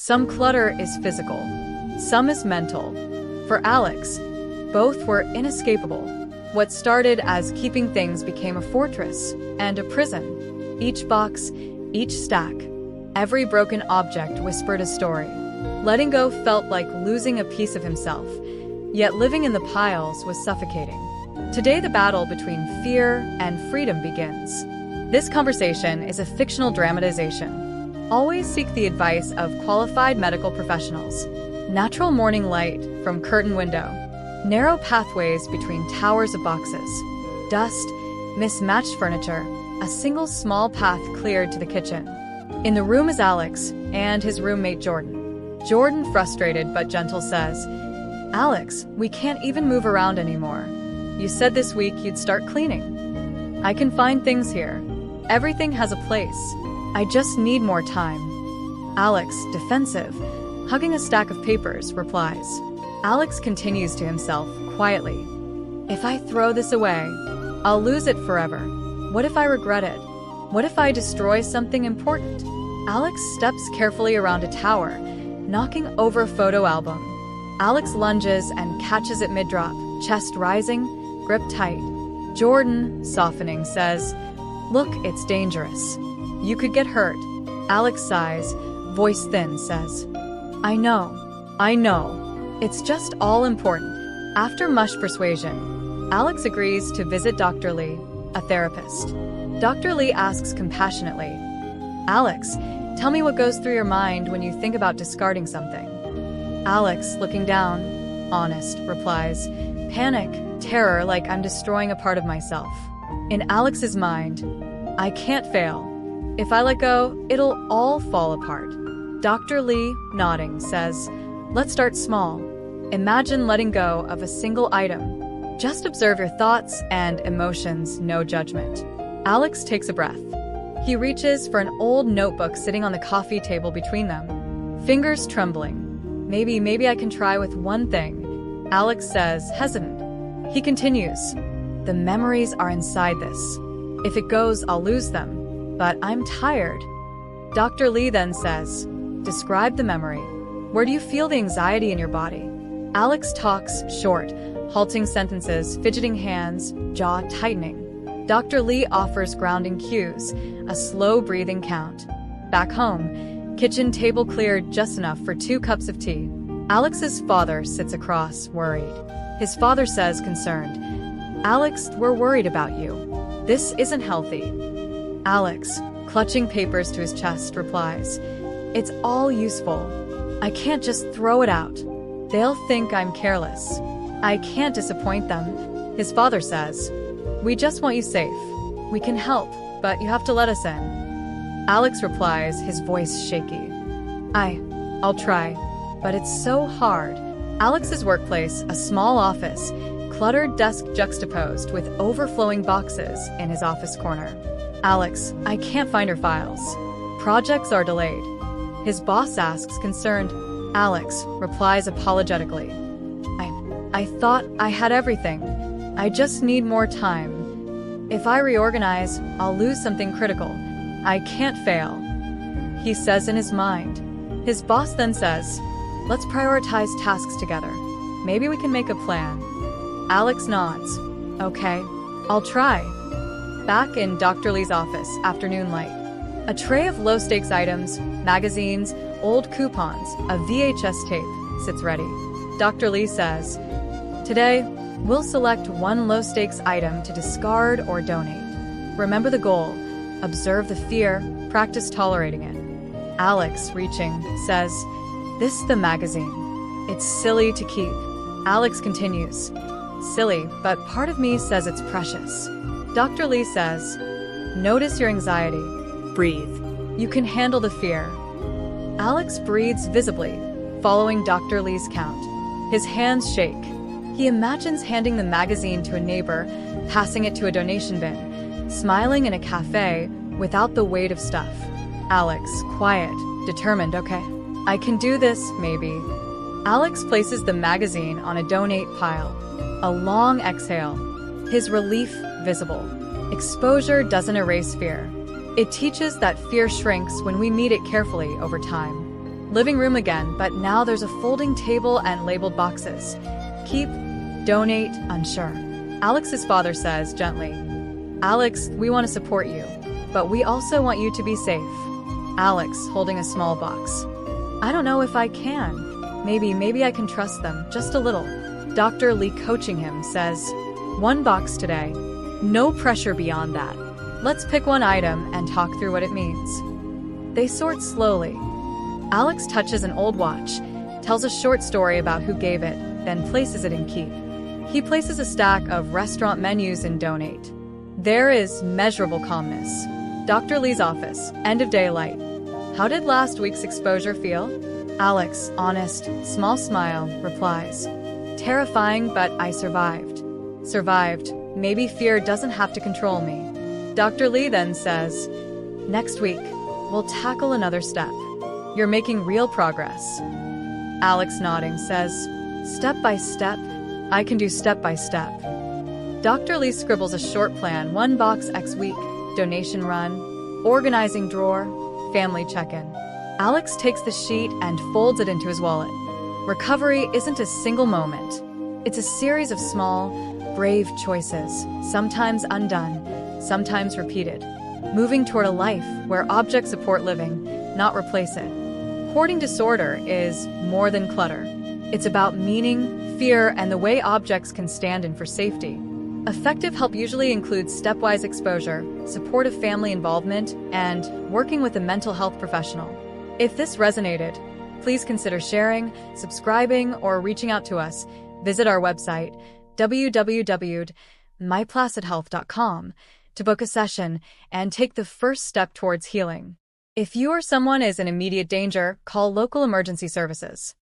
Some clutter is physical, some is mental. For Alex, both were inescapable. What started as keeping things became a fortress and a prison. Each box, each stack, every broken object whispered a story. Letting go felt like losing a piece of himself, yet living in the piles was suffocating. Today, the battle between fear and freedom begins. This conversation is a fictional dramatization. Always seek the advice of qualified medical professionals. Natural morning light from curtain window. Narrow pathways between towers of boxes. Dust, mismatched furniture. A single small path cleared to the kitchen. In the room is Alex and his roommate Jordan. Jordan, frustrated but gentle, says, "Alex, we can't even move around anymore. You said this week you'd start cleaning. I can find things here. Everything has a place. I just need more time." Alex, defensive, hugging a stack of papers, replies. Alex continues to himself quietly. "If I throw this away, I'll lose it forever. What if I regret it? What if I destroy something important?" Alex steps carefully around a tower, knocking over a photo album. Alex lunges and catches it mid-drop, chest rising, grip tight. Jordan, softening, says, "Look, it's dangerous. You could get hurt." Alex sighs, voice thin, says, I know. It's just all important." After much persuasion, Alex agrees to visit Dr. Lee, a therapist. Dr. Lee asks compassionately, "Alex, tell me what goes through your mind when you think about discarding something." Alex, looking down, honest, replies, "Panic, terror, like I'm destroying a part of myself." In Alex's mind, "I can't fail. If I let go, it'll all fall apart." Dr. Lee, nodding, says, "Let's start small. Imagine letting go of a single item. Just observe your thoughts and emotions, no judgment." Alex takes a breath. He reaches for an old notebook sitting on the coffee table between them, fingers trembling. Maybe I can try with one thing," Alex says, hesitant. He continues, "The memories are inside this. If it goes, I'll lose them. But I'm tired." Dr. Lee then says, "Describe the memory. Where do you feel the anxiety in your body?" Alex talks short, halting sentences, fidgeting hands, jaw tightening. Dr. Lee offers grounding cues, a slow breathing count. Back home, kitchen table cleared just enough for 2 cups of tea. Alex's father sits across, worried. His father says, concerned, "Alex, we're worried about you. This isn't healthy." Alex, clutching papers to his chest, replies, "It's all useful. I can't just throw it out. They'll think I'm careless. I can't disappoint them." His father says, "We just want you safe. We can help, but you have to let us in." Alex replies, his voice shaky, I'll try, but it's so hard." Alex's workplace, a small office, cluttered desk juxtaposed with overflowing boxes in his office corner. Alex, "I can't find her files. Projects are delayed." His boss asks, concerned. Alex replies apologetically, I thought I had everything. I just need more time. If I reorganize, I'll lose something critical. I can't fail," he says in his mind. His boss then says, "Let's prioritize tasks together. Maybe we can make a plan." Alex nods. "Okay, I'll try." Back in Dr. Lee's office, afternoon light. A tray of low-stakes items, magazines, old coupons, a VHS tape sits ready. Dr. Lee says, "Today, we'll select one low-stakes item to discard or donate. Remember the goal. Observe the fear, practice tolerating it." Alex, reaching, says, "This is the magazine. It's silly to keep." Alex continues, "Silly, but part of me says it's precious." Dr. Lee says, "Notice your anxiety. Breathe. You can handle the fear." Alex breathes visibly, following Dr. Lee's count. His hands shake. He imagines handing the magazine to a neighbor, passing it to a donation bin, smiling in a cafe without the weight of stuff. Alex, quiet, determined, "Okay, I can do this, maybe." Alex places the magazine on a donate pile. A long exhale. His relief visible. Exposure doesn't erase fear. It teaches that fear shrinks when we meet it carefully over time. Living room again, but now there's a folding table and labeled boxes. Keep, donate, unsure. Alex's father says gently, Alex, we want to support you, but we also want you to be safe. Alex, holding a small box. I don't know if I can. Maybe I can trust them, just a little. Dr. Lee, coaching him, says, 1 box today. No pressure beyond that. Let's pick one item and talk through what it means. They sort slowly. Alex touches an old watch, tells a short story about who gave it, then places it in keep. He places a stack of restaurant menus in donate. There is measurable calmness. Dr. Lee's office, end of daylight. How did last week's exposure feel? Alex, honest, small smile, replies. Terrifying, but I survived. Survived. Maybe fear doesn't have to control me. Dr. Lee then says, next week, we'll tackle another step. You're making real progress. Alex, nodding, says, step by step, I can do step by step. Dr. Lee scribbles a short plan, 1 box X week, donation run, organizing drawer, family check-in. Alex takes the sheet and folds it into his wallet. Recovery isn't a single moment. It's a series of small, brave choices, sometimes undone, sometimes repeated, moving toward a life where objects support living, not replace it. Hoarding disorder is more than clutter. It's about meaning, fear, and the way objects can stand in for safety. Effective help usually includes stepwise exposure, supportive family involvement, and working with a mental health professional. If this resonated, please consider sharing, subscribing, or reaching out to us. Visit our website, www.myplacidhealth.com, to book a session and take the first step towards healing. If you or someone is in immediate danger, call local emergency services.